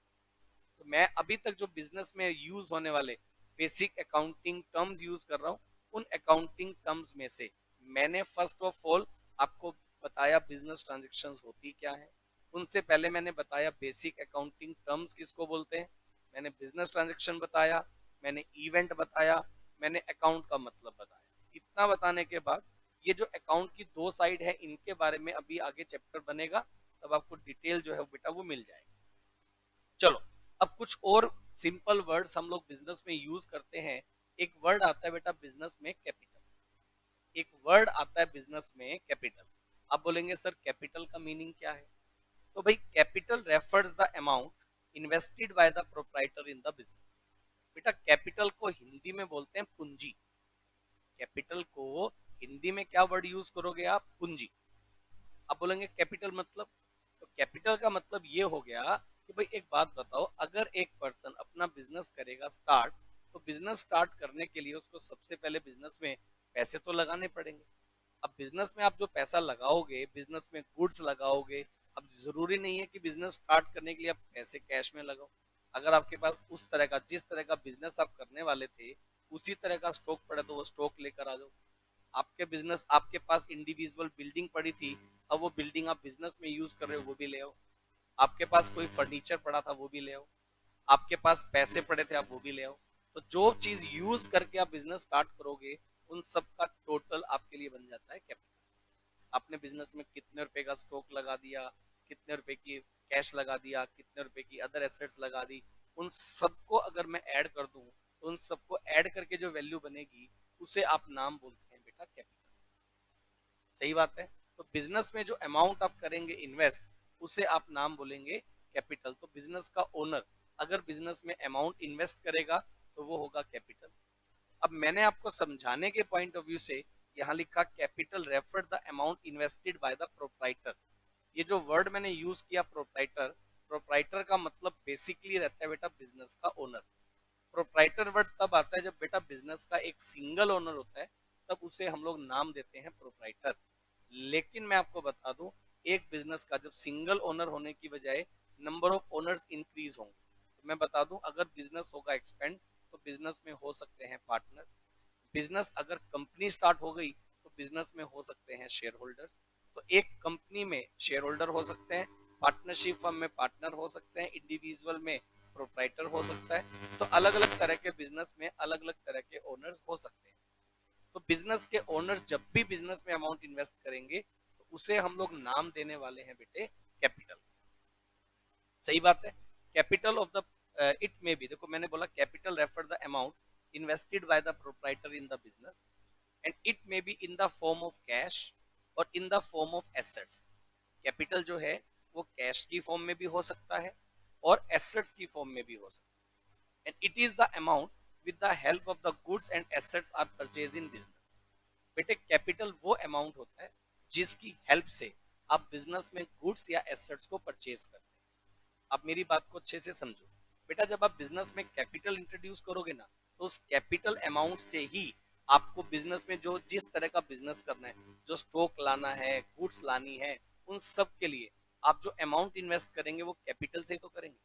तो मैं अभी तक जो बिजनेस में यूज होने वाले बेसिक अकाउंटिंग टर्म्स यूज कर रहा हूँ, उन अकाउंटिंग टर्म्स में से मैंने फर्स्ट ऑफ ऑल आपको बताया बिजनेस ट्रांजेक्शन्स होती क्या है, उनसे पहले मैंने बताया बेसिक अकाउंटिंग टर्म्स किसको बोलते हैं, मैंने बिजनेस ट्रांजेक्शन बताया, मैंने इवेंट बताया, मैंने अकाउंट का मतलब बताया। इतना बताने के बाद ये जो अकाउंट की दो साइड है इनके बारे में अभी आगे चैप्टर बनेगा, तब आपको डिटेल जो है बेटा वो मिल जाएगा। चलो अब कुछ और सिंपल वर्ड्स हम लोग बिजनेस में यूज करते हैं। एक वर्ड आता है बेटा बिजनेस में कैपिटल, एक वर्ड आता है बिजनेस में कैपिटल। आप बोलेंगे सर कैपिटल का मीनिंग क्या है? तो भाई capital refers the amount invested by the proprietor in the business. बेटा कैपिटल को हिंदी में बोलते हैं पूंजी। कैपिटल को हिंदी में क्या वर्ड यूज करोगे आप? पूंजी। आप बोलेंगे कैपिटल मतलब, तो कैपिटल का मतलब ये हो गया कि भाई एक बात बताओ, अगर एक पर्सन अपना बिजनेस करेगा स्टार्ट, तो बिजनेस स्टार्ट करने के लिए उसको सबसे पहले बिजनेस में पैसे तो लगाने पड़ेंगे। अब बिजनेस में आप जो पैसा लगाओगे, बिजनेस में गुड्स लगाओगे, अब जरूरी नहीं है कि बिजनेस स्टार्ट करने के लिए आप पैसे कैश में लगाओ। अगर आपके पास उस तरह का, जिस तरह का बिजनेस आप करने वाले थे उसी तरह का स्टॉक पड़ा तो वो स्टॉक लेकर आ जाओ। आपके बिजनेस, आपके पास इंडिविजुअल बिल्डिंग पड़ी थी, अब वो बिल्डिंग आप बिजनेस में यूज कर रहे हो वो भी ले आओ। आपके पास कोई फर्नीचर पड़ा था वो भी ले आओ। आपके पास पैसे पड़े थे आप वो भी ले आओ। तो जो चीज यूज करके आप बिजनेस स्टार्ट करोगे उन सब का टोटल आपके लिए बन जाता है कैपिटल। आपने बिजनेस में कितने रुपए का स्टॉक लगा दिया, कितने रुपए की कैश लगा दिया, कितने रुपए की अदर एसेट्स लगा दी, उन सबको अगर मैं ऐड कर दूं तो उन सबको ऐड करके जो वैल्यू बनेगी उसे आप नाम बोलते हैं बेटा कैपिटल। सही बात है। तो बिजनेस में जो अमाउंट आप करेंगे इन्वेस्ट उसे आप नाम बोलेंगे कैपिटल। तो बिजनेस का ओनर अगर बिजनेस में अमाउंट इन्वेस्ट करेगा तो वो होगा कैपिटल। अब मैंने आपको समझाने के पॉइंट ऑफ व्यू से यहाँ लिखा capital refer the amount invested by the proprietor. ये जो वर्ड मैंने यूज किया प्रोप्राइटर, प्रोप्राइटर का मतलब बेसिकली रहता है बेटा बिजनेस का ओनर। प्रोप्राइटर वर्ड तब आता है जब बेटा बिजनेस का एक सिंगल ओनर होता है, तब उसे हम लोग नाम देते हैं प्रोप्राइटर। लेकिन मैं आपको बता दूं, एक बिजनेस का जब सिंगल ओनर होने की बजाय नंबर ऑफ ओनर्स इंक्रीज होंगे, तो मैं बता दूं अगर बिजनेस होगा एक्सपेंड तो बिजनेस में हो सकते हैं पार्टनर। बिजनेस अगर कंपनी स्टार्ट हो गई तो बिजनेस में हो सकते हैं शेयर होल्डर्स। तो एक कंपनी में शेयर होल्डर हो सकते हैं, पार्टनरशिप फर्म में पार्टनर हो सकते हैं, इंडिविजुअल में प्रोप्राइटर हो सकता है। तो अलग अलग तरह के बिजनेस में अलग अलग तरह के ओनर्स हो सकते हैं। तो बिजनेस के ओनर्स जब भी बिजनेस में अमाउंट इन्वेस्ट करेंगे तो उसे हम लोग नाम देने वाले हैं बेटे कैपिटल। सही बात है। कैपिटल ऑफ द इट में भी देखो मैंने बोला capital refer the amount invested by the proprietor in the business and it may be in the form of cash, और in the form of assets. Capital जो है वो कैश की फॉर्म में भी हो सकता है और एसेट्स की फॉर्म में भी हो सकता है। And it is the amount with the help of the goods and assets are purchase in business. बेटे कैपिटल वो अमाउंट होता है जिसकी हेल्प से आप बिजनेस में गुड्स या एसेट्स को परचेज करते हैं। आप मेरी बात को अच्छे से समझो। बेटा जब आप बिजनेस में कैपिटल इंट्रोड्यूस करोगे ना, तो उस कैपिटल अमाउंट से ही आपको बिजनेस में जो जिस तरह का बिजनेस करना है, जो स्टॉक लाना है, गुड्स लानी है, उन सब के लिए आप जो अमाउंट इन्वेस्ट करेंगे वो कैपिटल से तो करेंगे।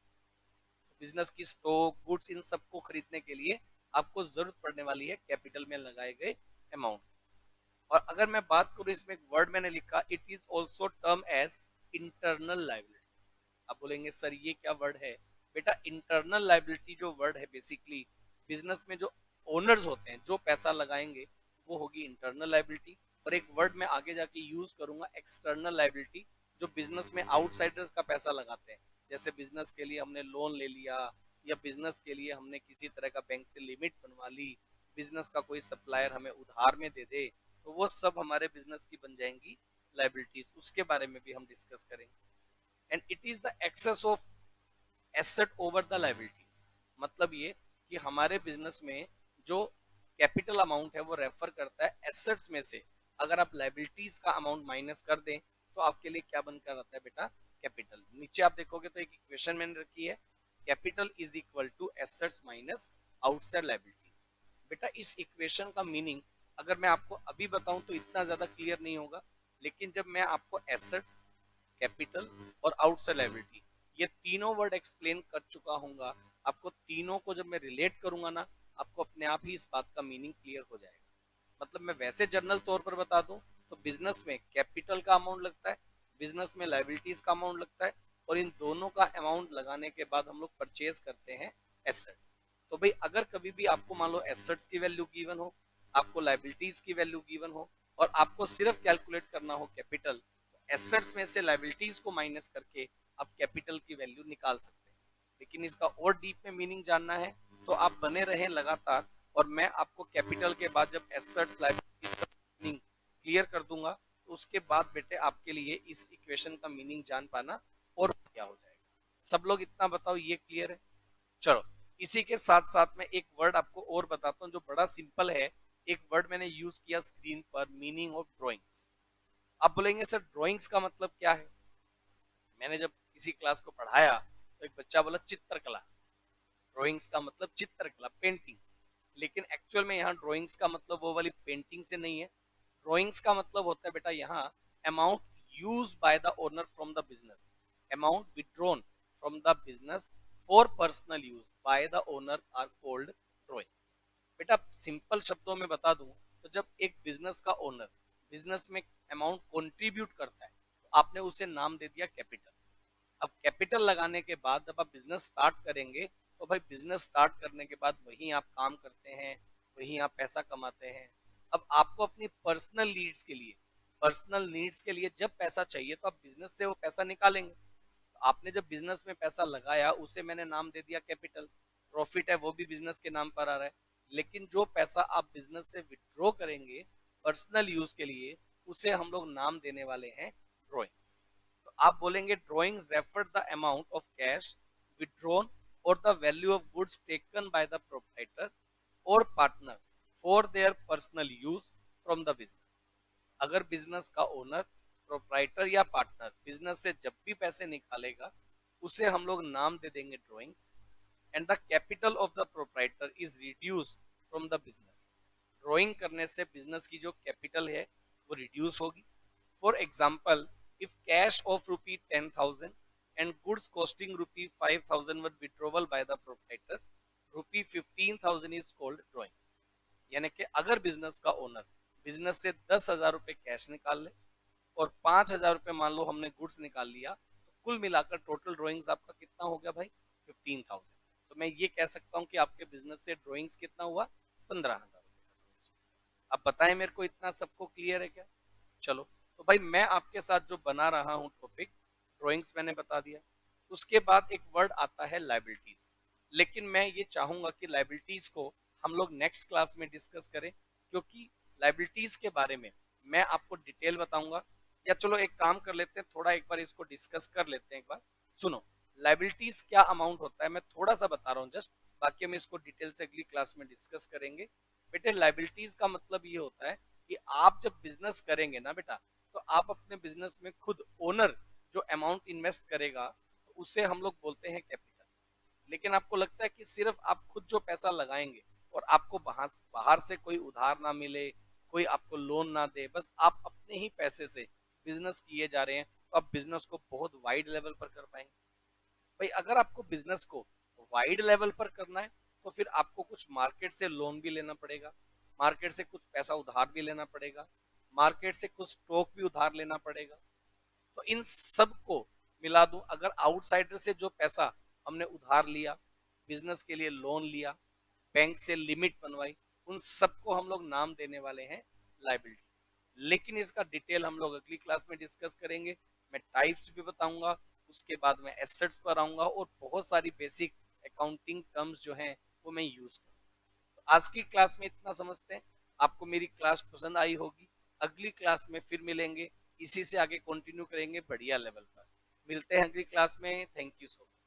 बिजनेस की स्टॉक गुड्स इन सबको खरीदने के लिए आपको जरूरत पड़ने वाली है कैपिटल में लगाए गए अमाउंट। और अगर मैं बात करूं, इसमें एक वर्ड मैंने लिखा, it is also term as internal liability. आप बोलेंगे सर ये क्या वर्ड है? बेटा इंटरनल लाइबिलिटी जो वर्ड है, बेसिकली बिजनेस में जो ओनर्स होते हैं जो पैसा लगाएंगे वो होगी इंटरनल लाइबिलिटी। और एक वर्ड मैं आगे जाके यूज करूंगा एक्सटर्नल लाइबिलिटी, जो बिजनेस में आउटसाइडर्स का पैसा लगाते हैं। जैसे बिजनेस के लिए हमने लोन ले लिया, या बिजनेस के लिए हमने किसी तरह का बैंक से लिमिट बनवा ली, बिजनेस का कोई सप्लायर हमें उधार में दे दे, तो वो सब हमारे बिजनेस की बन जाएंगी लाइबिलिटीज। उसके बारे में भी हम डिस्कस करेंगे। And it is the excess of asset over the liabilities. मतलब ये कि हमारे बिजनेस में जो कैपिटल अमाउंट है वो रेफर करता है एसेट्स में से। अगर आप लाइबिलिटीज का अमाउंट माइनस कर दें तो आपके लिए क्या बनकर आता है बेटा? कैपिटल। नीचे आप देखोगे तो एक इक्वेशन मैंने रखी है, capital is equal to assets minus outside liabilities. बेटा इस इक्वेशन का मीनिंग अगर मैं आपको अभी बताऊं तो इतना ज्यादा क्लियर नहीं होगा, लेकिन जब मैं आपको एसेट्स, कैपिटल और आउटसाइड लायबिलिटी ये तीनों वर्ड एक्सप्लेन कर चुका हूँ, आपको तीनों को जब मैं रिलेट करूंगा ना, आपको अपने आप ही इस बात का मीनिंग क्लियर हो जाएगा। मतलब मैं वैसे जनरल तौर पर बता दूं तो बिजनेस में कैपिटल का अमाउंट लगता है, बिजनेस में लाइबिलिटीज का अमाउंट लगता है, और इन दोनों का अमाउंट लगाने के बाद हम लोग परचेज करते हैं एसेट्स। तो भाई अगर कभी भी आपको मान लो एसेट्स की वैल्यू गिवन हो, आपको लाइबिलिटीज की वैल्यू गिवन हो, और आपको सिर्फ कैलकुलेट करना हो कैपिटल, एसेट्स में से लाइबिलिटीज को माइनस करके आप कैपिटल की वैल्यू निकाल सकते हैं। लेकिन इसका और डीप में मीनिंग जानना है तो आप बने रहें लगातार, और मैं आपको कैपिटल के बाद जब एसेट्स लाइबिलिटीज का मीनिंग क्लियर कर दूंगा तो उसके बाद बेटे आपके लिए इस इक्वेशन का मीनिंग जान पाना और क्या हो जाएगा। सब लोग इतना बताओ ये क्लियर है? चलो इसी के साथ साथ मैं एक वर्ड आपको और बताता हूँ जो बड़ा सिंपल है। एक वर्ड मैंने यूज किया स्क्रीन पर, मीनिंग ऑफ ड्रॉइंग्स। आप बोलेंगे सर ड्राइंग्स का मतलब क्या है? मैंने जब किसी क्लास को पढ़ाया तो एक बच्चा बोला चित्रकला। ड्राइंग्स का मतलब चित्रकला, पेंटिंग। लेकिन एक्चुअल में यहाँ ड्राइंग्स का मतलब वो वाली पेंटिंग से नहीं है। ड्राइंग्स का मतलब होता है बेटा यहाँ amount use by the owner from the business, amount withdrawn from the business for personal use by the owner are called drawing. बेटा सिंपल शब्दों में बता दूं तो जब एक बिजनेस का ओनर बिजनेस में अमाउंट कंट्रीब्यूट करता है तो आपने उसे नाम दे दिया कैपिटल। अब कैपिटल लगाने के बाद जब आप बिजनेस स्टार्ट करेंगे तो भाई बिजनेस स्टार्ट करने के बाद वहीं आप काम करते हैं, वहीं आप पैसा कमाते हैं। अब आपको अपनी पर्सनल नीड्स के लिए जब पैसा चाहिए तो आप बिजनेस से वो पैसा निकालेंगे। तो आपने जब बिजनेस में पैसा लगाया उसे मैंने नाम दे दिया कैपिटल। प्रॉफिट है वो भी बिजनेस के नाम पर आ रहा है। लेकिन जो पैसा आप बिजनेस से विड्रॉ करेंगे पर्सनल यूज के लिए, उसे हम लोग नाम देने वाले हैं ड्रॉइंग्स। तो आप बोलेंगे drawings refer the amount of cash withdrawn और the value of goods taken by the proprietor और partner for their personal use from the business. अगर बिजनेस का ओनर, प्रोप्राइटर या पार्टनर बिजनेस से जब भी पैसे निकालेगा उसे हम लोग नाम दे देंगे drawings. And the capital of the proprietor is reduce from the business. Drawing करने से बिजनेस की जो कैपिटल है वो रिड्यूस होगी। For example, if cash of rupee 10,000 and goods costing rupee 5,000 were withdrawal bye the proprietor, rupee 15,000 is called drawing. यानी कि अगर बिजनेस का ओनर बिजनेस से 10,000 रुपए कैश निकाल ले और 5,000 रुपए मान लो हमने गुड्स निकाल लिया, तो कुल मिलाकर टोटल ड्रॉइंग्स आपका कितना हो गया भाई? 15,000। तो मैं ये कह सकता हूँ कि आपके बिजनेस से ड्रॉइंग्स कितना हुआ? 15,000 रुपए। अब बताएं मेरे को, इतना सबको क्लियर है क्या? चलो तो भाई मैं आपके साथ जो बना रहा हूँ टॉपिक, ड्रॉइंग्स मैंने बता दिया। उसके बाद एक वर्ड आता है लाइबिलिटीज। लेकिन मैं ये चाहूंगा कि लाइबिलिटीज को हम लोग नेक्स्ट क्लास में डिस्कस करें, क्योंकि लाइबिलिटीज के बारे में मैं आपको डिटेल बताऊंगा, या चलो एक काम कर लेते हैं, थोड़ा एक बार इसको डिस्कस कर लेते हैं एक बार। सुनो, लाइबिलिटीज क्या अमाउंट होता है मैं थोड़ा सा बता रहा हूँ जस्ट, बाकी हम इसको डिटेल से अगली क्लास में डिस्कस करेंगे। बेटे लाइबिलिटीज का मतलब ये होता है कि आप जब बिजनेस करेंगे ना बेटा, तो आप अपने बिजनेस में खुद ओनर जो अमाउंट इन्वेस्ट करेगा, तो उसे हम लोग बोलते हैं कैपिटल। लेकिन आपको लगता है कि सिर्फ आप खुद जो पैसा लगाएंगे और आपको बाहर से कोई उधार ना मिले, कोई आपको लोन ना दे, बस आप अपने ही पैसे से बिजनेस किए जा रहे हैं, तो आप बिजनेस को बहुत वाइड लेवल पर कर पाएंगे। भाई अगर आपको बिजनेस को वाइड लेवल पर करना है, तो फिर आपको कुछ मार्केट से लोन भी लेना पड़ेगा, मार्केट से कुछ पैसा उधार भी लेना पड़ेगा, मार्केट से कुछ स्टॉक भी उधार लेना पड़ेगा। तो इन सब को मिला दूं, अगर आउटसाइडर से जो पैसा हमने उधार लिया, बिजनेस के लिए लोन लिया, बैंक से लिमिट बनवाई, उन सबको हम लोग नाम देने वाले हैं लाइबिलिटीज। लेकिन इसका डिटेल हम लोग अगली क्लास में डिस्कस करेंगे। मैं टाइप्स भी बताऊंगा, उसके बाद में एसेट्स पर आऊंगा, और बहुत सारी बेसिक अकाउंटिंग टर्म्स जो हैं वो मैं यूज करूंगा। तो आज की क्लास में इतना समझते हैं। आपको मेरी क्लास पसंद आई होगी। अगली क्लास में फिर मिलेंगे, इसी से आगे कंटिन्यू करेंगे बढ़िया लेवल पर। मिलते हैं अगली क्लास में। Thank you so much.